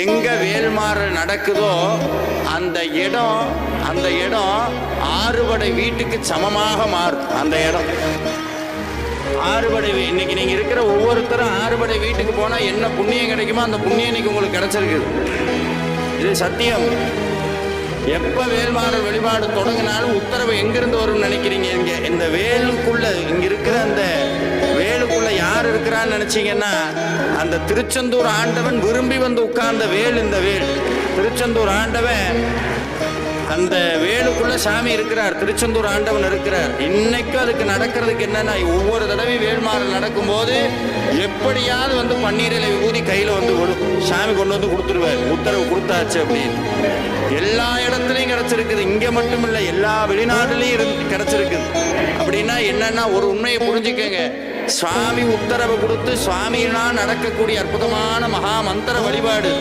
எங்க வேல்மாறு நடக்குதோ அந்த இடம் ஆறுபடை வீட்டுக்கு சமமாக மாறும். அந்த இடம் ஆறுபடை. இன்னைக்கு நீங்க இருக்கிற ஒவ்வொருத்தரும் ஆறுபடை வீட்டுக்கு போனா என்ன புண்ணியம் கிடைக்குமோ அந்த புண்ணியம் இன்னைக்கு உங்களுக்கு கிடைச்சிருக்குது. இது சத்தியம். எப்ப வேல்மாறு வழிபாடு தொடங்கினாலும் உத்தரவு எங்கிருந்து வரும்னு நினைக்கிறீங்க? இங்க இந்த வேலுக்குள்ள இங்க இருக்கிற அந்த வேலுக்குள்ள யார் இருக்கிறான்னு நினைச்சீங்கன்னா அந்த திருச்செந்தூர் ஆண்டவன் விரும்பி வந்து உட்கார்ந்த வேல். இந்த வேல் திருச்செந்தூர் ஆண்டவன் அந்த வேலுக்குள்ள சாமி இருக்கிறார், திருச்செந்தூர் ஆண்டவன் இருக்கிறார். இன்னைக்கும் அதுக்கு நடக்கிறதுக்கு என்னன்னா, ஒவ்வொரு தடவையும் வேல்மாறு நடக்கும் போது எப்படியாவது வந்து பன்னீரில விபூதி கையில வந்து வரும். சாமி கொண்டு வந்து கொடுத்துருவார், உத்தரவு கொடுத்தாச்சு அப்படின்னு. எல்லா இடத்துலையும் கிடைச்சிருக்குது. இங்க மட்டும் இல்லை, எல்லா வெளிநாடுலையும் கிடைச்சிருக்குது. அப்படின்னா என்னன்னா ஒரு உண்மையை புரிஞ்சுக்கங்க. சுவாமி உத்தரவு கொடுத்து சுவாமியினால் நடக்கக்கூடிய அற்புதமான மகா மந்திர வழிபாடு.